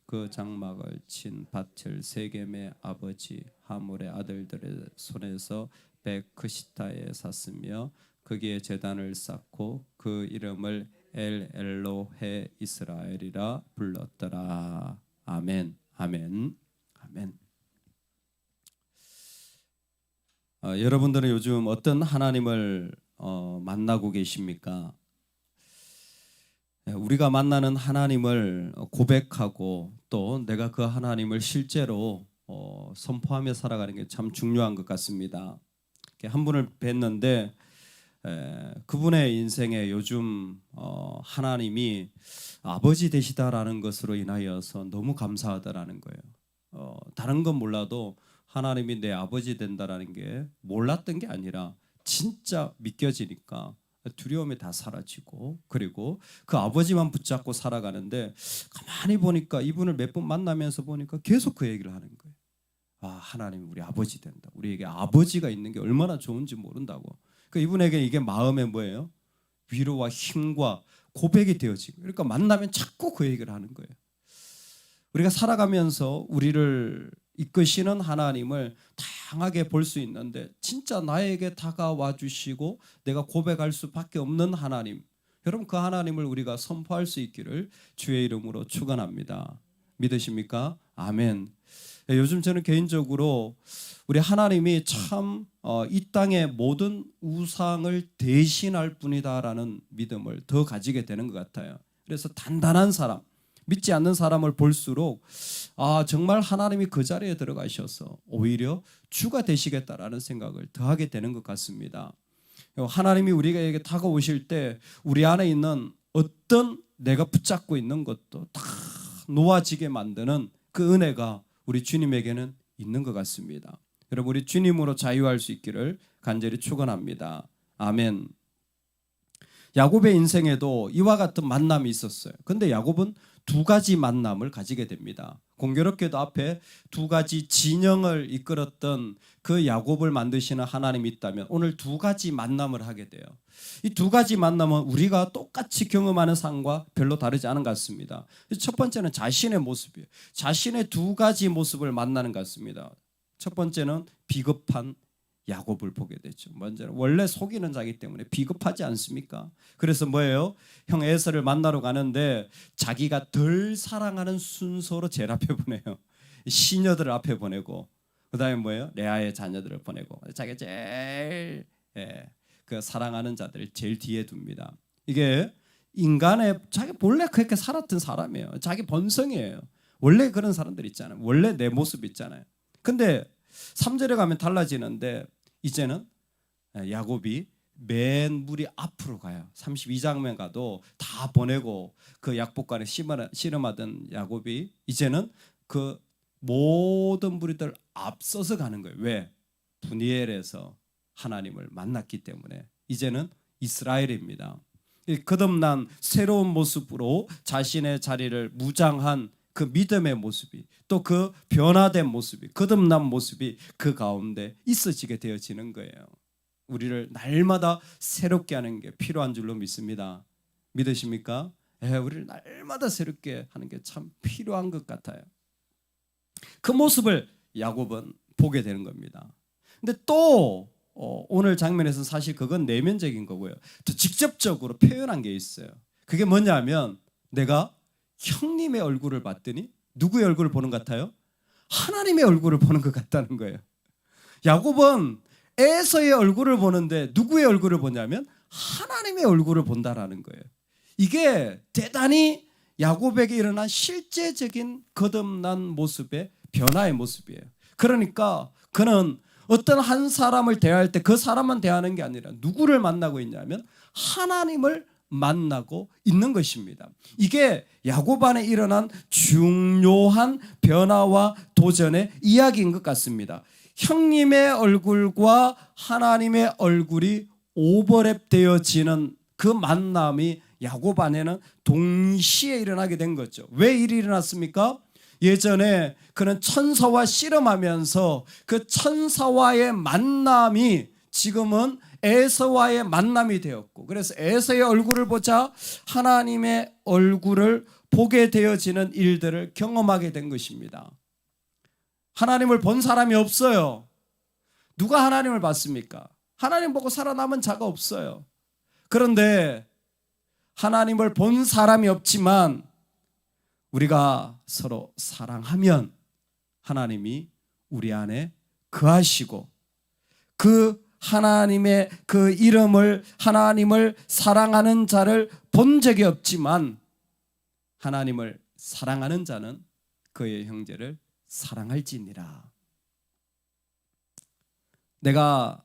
그 장막을 친 밭을 세겜의 아버지 하몰의 아들들의 손에서 베크시타에 샀으며 거기에 제단을 쌓고 그 이름을 엘 엘로헤 이스라엘이라 불렀더라. 아멘. 아멘. 아멘. 여러분들은 요즘 어떤 하나님을 만나고 계십니까? 우리가 만나는 하나님을 고백하고 또 내가 그 하나님을 실제로 선포하며 살아가는 게 참 중요한 것 같습니다. 한 분을 뵀는데 그분의 인생에 요즘 하나님이 아버지 되시다라는 것으로 인하여서 너무 감사하다라는 거예요. 다른 건 몰라도 하나님이 내 아버지 된다라는 게 몰랐던 게 아니라 진짜 믿겨지니까 두려움이 다 사라지고 그리고 그 아버지만 붙잡고 살아가는데 가만히 보니까 이분을 몇 번 만나면서 보니까 계속 그 얘기를 하는 거예요. 아, 하나님 우리 아버지 된다. 우리에게 아버지가 있는 게 얼마나 좋은지 모른다고. 그러니까 이분에게 이게 마음에 뭐예요? 위로와 힘과 고백이 되어지고 그러니까 만나면 자꾸 그 얘기를 하는 거예요. 우리가 살아가면서 우리를 이끄시는 하나님을 다양하게 볼 수 있는데 진짜 나에게 다가와 주시고 내가 고백할 수밖에 없는 하나님, 여러분 그 하나님을 우리가 선포할 수 있기를 주의 이름으로 축원합니다. 믿으십니까? 아멘. 요즘 저는 개인적으로 우리 하나님이 참 이 땅의 모든 우상을 대신할 분이다라는 믿음을 더 가지게 되는 것 같아요. 그래서 단단한 사람, 믿지 않는 사람을 볼수록 정말 하나님이 그 자리에 들어가셔서 오히려 주가 되시겠다라는 생각을 더하게 되는 것 같습니다. 하나님이 우리에게 다가오실 때 우리 안에 있는 어떤 내가 붙잡고 있는 것도 다 놓아지게 만드는 그 은혜가 우리 주님에게는 있는 것 같습니다. 여러분 우리 주님으로 자유할 수 있기를 간절히 축원합니다. 아멘. 야곱의 인생에도 이와 같은 만남이 있었어요. 근데 야곱은 두 가지 만남을 가지게 됩니다. 공교롭게도 앞에 두 가지 진영을 이끌었던 그 야곱을 만드시는 하나님이 있다면 오늘 두 가지 만남을 하게 돼요. 이 두 가지 만남은 우리가 똑같이 경험하는 삶과 별로 다르지 않은 것 같습니다. 첫 번째는 자신의 모습이에요. 자신의 두 가지 모습을 만나는 것 같습니다. 첫 번째는 비겁한 야곱을 보게 되죠. 먼저는 원래 속이는 자기 때문에 비겁하지 않습니까? 그래서 뭐예요? 형 에서를 만나러 가는데 자기가 덜 사랑하는 순서로 제일 앞에 보내요. 시녀들을 앞에 보내고 그다음에 뭐예요? 레아의 자녀들을 보내고 자기가 제일 그 사랑하는 자들을 제일 뒤에 둡니다. 이게 인간의 자기 본래 그렇게 살았던 사람이에요. 자기 본성이에요. 원래 그런 사람들 있잖아요. 원래 내 모습 있잖아요. 근데 3절에 가면 달라지는데 이제는 야곱이 맨 무리 앞으로 가요. 32장면 가도 다 보내고 그 약복간에 씨름하던 야곱이 이제는 그 모든 무리들 앞서서 가는 거예요. 왜? 분이엘에서 하나님을 만났기 때문에 이제는 이스라엘입니다. 거듭난 새로운 모습으로 자신의 자리를 무장한 그 믿음의 모습이 또 그 변화된 모습이 거듭난 모습이 그 가운데 있어지게 되어지는 거예요. 우리를 날마다 새롭게 하는 게 필요한 줄로 믿습니다. 믿으십니까? 우리를 날마다 새롭게 하는 게 참 필요한 것 같아요. 그 모습을 야곱은 보게 되는 겁니다. 근데 또 오늘 장면에서는 사실 그건 내면적인 거고요. 또 직접적으로 표현한 게 있어요. 그게 뭐냐면 내가 형님의 얼굴을 봤더니 누구의 얼굴을 보는 것 같아요? 하나님의 얼굴을 보는 것 같다는 거예요. 야곱은 에서의 얼굴을 보는데 누구의 얼굴을 보냐면 하나님의 얼굴을 본다라는 거예요. 이게 대단히 야곱에게 일어난 실제적인 거듭난 모습의 변화의 모습이에요. 그러니까 그는 어떤 한 사람을 대할 때 그 사람만 대하는 게 아니라 누구를 만나고 있냐면 하나님을 만나고 있는 것입니다. 이게 야곱 안에 일어난 중요한 변화와 도전의 이야기인 것 같습니다. 형님의 얼굴과 하나님의 얼굴이 오버랩되어지는 그 만남이 야곱 안에는 동시에 일어나게 된 거죠. 왜 일이 일어났습니까? 예전에 그는 천사와 씨름하면서 그 천사와의 만남이 지금은 에서와의 만남이 되었고, 그래서 에서의 얼굴을 보자 하나님의 얼굴을 보게 되어지는 일들을 경험하게 된 것입니다. 하나님을 본 사람이 없어요. 누가 하나님을 봤습니까? 하나님 보고 살아남은 자가 없어요. 그런데 하나님을 본 사람이 없지만 우리가 서로 사랑하면 하나님이 우리 안에 거하시고 그 하나님의 그 이름을, 하나님을 사랑하는 자를 본 적이 없지만 하나님을 사랑하는 자는 그의 형제를 사랑할지니라. 내가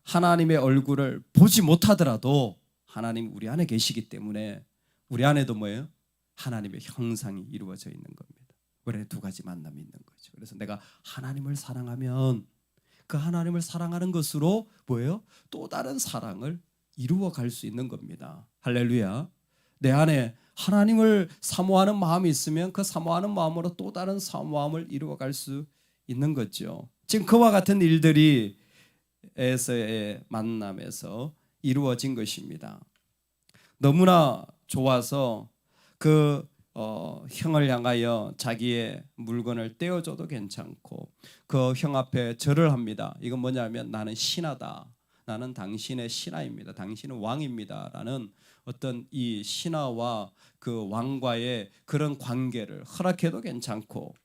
하나님의 얼굴을 보지 못하더라도 하나님 우리 안에 계시기 때문에 우리 안에도 뭐예요? 하나님의 형상이 이루어져 있는 겁니다. 원래 두 가지 만남이 있는 거죠. 그래서 내가 하나님을 사랑하면 그 하나님을 사랑하는 것으로 뭐예요? 또 다른 사랑을 이루어 갈 수 있는 겁니다. 할렐루야. 내 안에 하나님을 사모하는 마음이 있으면 그 사모하는 마음으로 또 다른 사모함을 이루어 갈 수 있는 거죠. 지금 그와 같은 일들이 에서의 만남에서 이루어진 것입니다. 너무나 좋아서 그 형을 향하여 자기의 물건을 떼어줘도 괜찮고 그 형 앞에 절을 합니다. 이건 뭐냐면 나는 신하다. 나는 당신의 신하입니다. 당신은 왕입니다. 라는 어떤 이 신하와 그 왕과의 그런 관계를 허락해도 괜찮고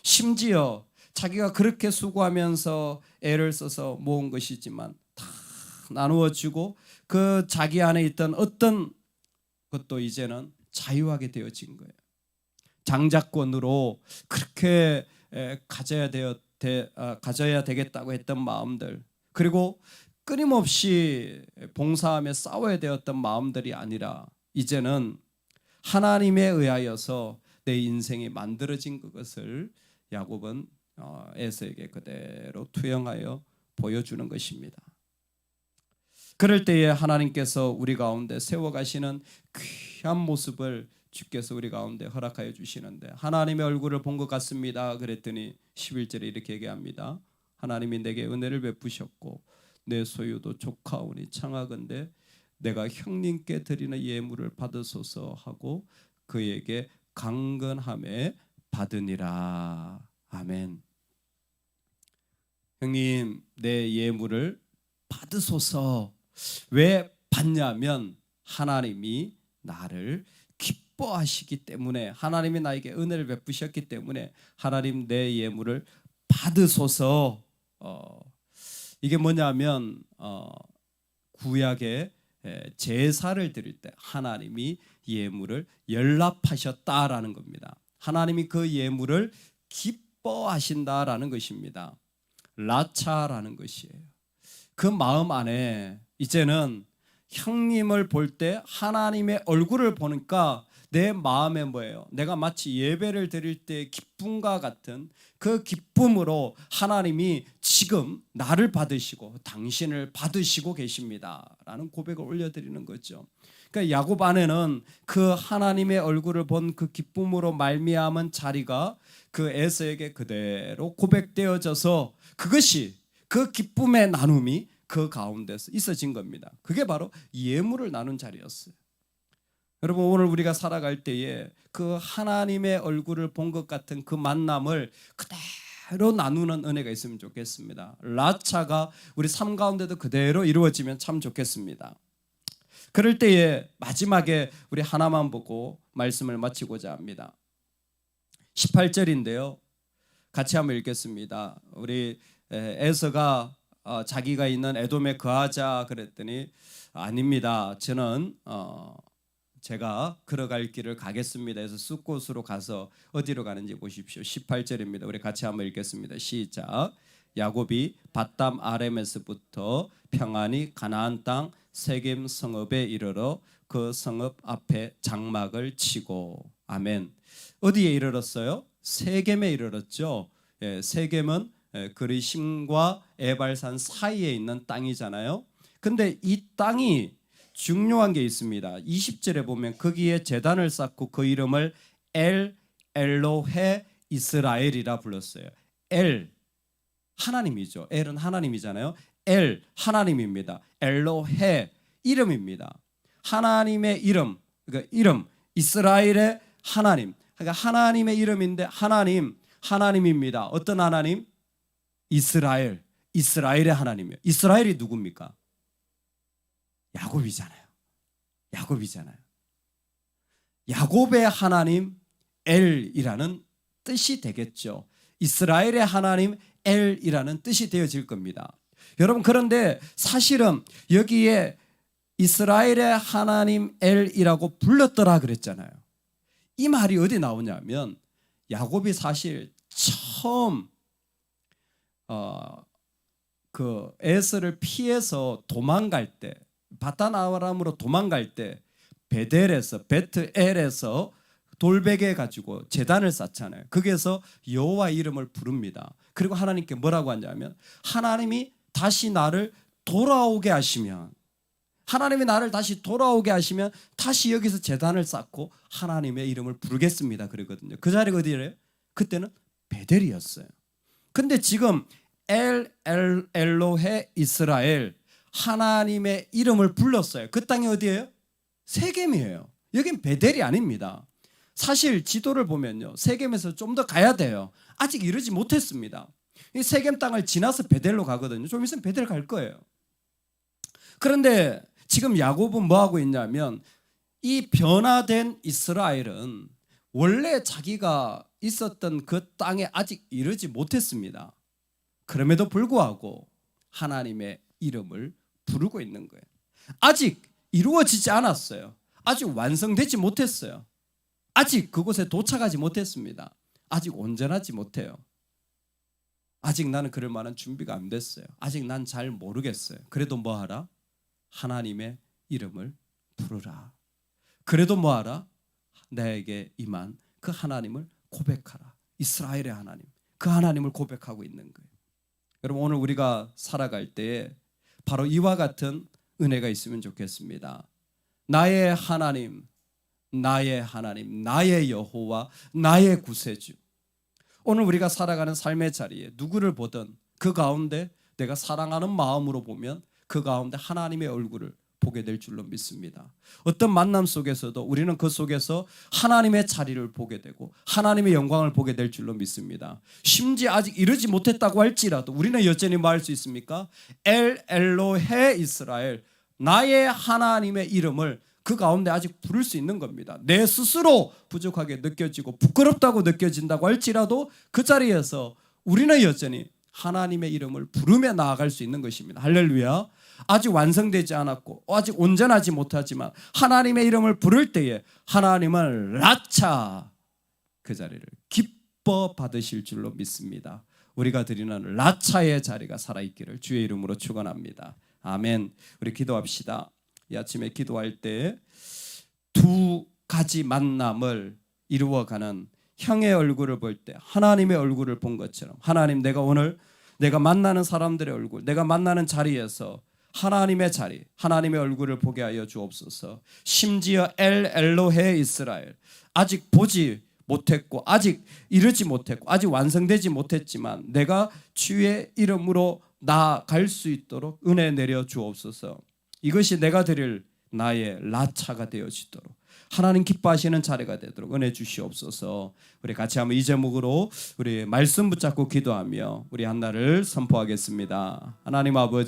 심지어 자기가 그렇게 수고하면서 애를 써서 모은 것이지만 다 나누어주고 그 자기 안에 있던 어떤 것도 이제는 자유하게 되어진 거예요. 장자권으로 그렇게 가져야 되겠다고 했던 마음들, 그리고 끊임없이 봉사하며 싸워야 되었던 마음들이 아니라 이제는 하나님에 의하여서 내 인생이 만들어진 그것을 야곱은 에서에게 그대로 투영하여 보여주는 것입니다. 그럴 때에 하나님께서 우리 가운데 세워가시는 귀한 모습을 주께서 우리 가운데 허락하여 주시는데 하나님의 얼굴을 본 것 같습니다. 그랬더니 11절에 이렇게 얘기합니다. 하나님이 내게 은혜를 베푸셨고 내 소유도 족하오니 청하건대 내가 형님께 드리는 예물을 받으소서 하고 그에게 강건함에 받으니라. 아멘. 형님 내 예물을 받으소서. 왜 받냐면 하나님이 나를 기뻐하시기 때문에, 하나님이 나에게 은혜를 베푸셨기 때문에 하나님 내 예물을 받으소서. 이게 뭐냐면 구약에 제사를 드릴 때 하나님이 예물을 연락하셨다라는 겁니다. 하나님이 그 예물을 기뻐하신다라는 것입니다. 라차라는 것이에요. 그 마음 안에 이제는 형님을 볼 때 하나님의 얼굴을 보니까 내 마음에 뭐예요? 내가 마치 예배를 드릴 때 기쁨과 같은 그 기쁨으로 하나님이 지금 나를 받으시고 당신을 받으시고 계십니다 라는 고백을 올려드리는 거죠. 그러니까 야곱 안에는 그 하나님의 얼굴을 본 그 기쁨으로 말미암은 자리가 그 에서에게 그대로 고백되어져서 그것이 그 기쁨의 나눔이 그 가운데서 있어진 겁니다. 그게 바로 예물을 나눈 자리였어요. 여러분 오늘 우리가 살아갈 때에 그 하나님의 얼굴을 본 것 같은 그 만남을 그대로 나누는 은혜가 있으면 좋겠습니다. 라차가 우리 삶 가운데도 그대로 이루어지면 참 좋겠습니다. 그럴 때에 마지막에 우리 하나만 보고 말씀을 마치고자 합니다. 18절인데요. 같이 한번 읽겠습니다. 우리 에서가 자기가 있는 에돔에 거하자 그랬더니 아닙니다. 저는 제가 걸어갈 길을 가겠습니다. 해서 숫곳으로 가서 어디로 가는지 보십시오. 18절입니다. 우리 같이 한번 읽겠습니다. 시작. 야곱이 밧담 아렘에서부터 평안히 가나안 땅 세겜 성읍에 이르러 그 성읍 앞에 장막을 치고. 아멘. 어디에 이르렀어요? 세겜에 이르렀죠. 세겜은 그리심과 에발산 사이에 있는 땅이잖아요. 근데 이 땅이 중요한 게 있습니다. 20절에 보면 거기에 제단을 쌓고 그 이름을 엘 엘로헤 이스라엘이라 불렀어요. 엘 하나님이죠. 엘은 하나님이잖아요. 엘 하나님입니다. 엘로헤 이름입니다. 하나님의 이름, 그러니까 이름 이스라엘의 하나님. 그러니까 하나님의 이름인데 하나님입니다. 어떤 하나님? 이스라엘의 하나님이에요. 이스라엘이 누굽니까? 야곱이잖아요. 야곱의 하나님 엘이라는 뜻이 되겠죠. 이스라엘의 하나님 엘이라는 뜻이 되어질 겁니다. 여러분, 그런데 사실은 여기에 이스라엘의 하나님 엘이라고 불렀더라 그랬잖아요. 이 말이 어디 나오냐면 야곱이 사실 처음 그 에서를 피해서 도망갈 때, 바단 아람으로 도망갈 때 베트엘에서 돌베개 가지고 제단을 쌓잖아요. 거기에서 여호와 이름을 부릅니다. 그리고 하나님께 뭐라고 하냐면 하나님이 다시 나를 돌아오게 하시면 다시 여기서 제단을 쌓고 하나님의 이름을 부르겠습니다. 그러거든요. 그 자리가 어디래요? 그때는 베델이었어요. 근데 지금 엘로헤 이스라엘, 하나님의 이름을 불렀어요. 그 땅이 어디예요? 세겜이에요. 여긴 베델이 아닙니다. 사실 지도를 보면요, 세겜에서 좀 더 가야 돼요. 아직 이르지 못했습니다. 이 세겜 땅을 지나서 베델로 가거든요. 좀 있으면 베델 갈 거예요. 그런데 지금 야곱은 뭐 하고 있냐면 이 변화된 이스라엘은 원래 자기가 있었던 그 땅에 아직 이르지 못했습니다. 그럼에도 불구하고 하나님의 이름을 부르고 있는 거예요. 아직 이루어지지 않았어요. 아직 완성되지 못했어요. 아직 그곳에 도착하지 못했습니다. 아직 온전하지 못해요. 아직 나는 그럴 만한 준비가 안 됐어요. 아직 난 잘 모르겠어요. 그래도 뭐하라? 하나님의 이름을 부르라. 그래도 뭐하라? 나에게 임한 그 하나님을 고백하라. 이스라엘의 하나님, 그 하나님을 고백하고 있는 거예요. 여러분, 오늘 우리가 살아갈 때에 바로 이와 같은 은혜가 있으면 좋겠습니다. 나의 하나님, 나의 여호와, 나의 구세주. 오늘 우리가 살아가는 삶의 자리에 누구를 보든 그 가운데 내가 사랑하는 마음으로 보면 그 가운데 하나님의 얼굴을 보게 될 줄로 믿습니다. 어떤 만남 속에서도 우리는 그 속에서 하나님의 자리를 보게 되고 하나님의 영광을 보게 될 줄로 믿습니다. 심지어 아직 이르지 못했다고 할지라도 우리는 여전히 뭐 할 수 있습니까? 엘로헤 이스라엘, 나의 하나님의 이름을 그 가운데 아직 부를 수 있는 겁니다. 내 스스로 부족하게 느껴지고 부끄럽다고 느껴진다고 할지라도 그 자리에서 우리는 여전히 하나님의 이름을 부르며 나아갈 수 있는 것입니다. 할렐루야. 아직 완성되지 않았고 아직 온전하지 못하지만 하나님의 이름을 부를 때에 하나님은 라차, 그 자리를 기뻐 받으실 줄로 믿습니다. 우리가 드리는 라차의 자리가 살아있기를 주의 이름으로 축원합니다. 아멘. 우리 기도합시다. 이 아침에 기도할 때 두 가지 만남을 이루어가는 형의 얼굴을 볼 때 하나님의 얼굴을 본 것처럼, 하나님, 내가 오늘 내가 만나는 사람들의 얼굴, 내가 만나는 자리에서 하나님의 자리, 하나님의 얼굴을 보게 하여 주옵소서. 심지어 엘로헤 이스라엘, 아직 보지 못했고 아직 이르지 못했고 아직 완성되지 못했지만 내가 주의 이름으로 나아갈 수 있도록 은혜 내려 주옵소서. 이것이 내가 드릴 나의 라차가 되어지도록, 하나님 기뻐하시는 자리가 되도록 은혜 주시옵소서. 우리 같이 한번 이 제목으로 우리 말씀 붙잡고 기도하며 우리 한 날을 선포하겠습니다. 하나님 아버지,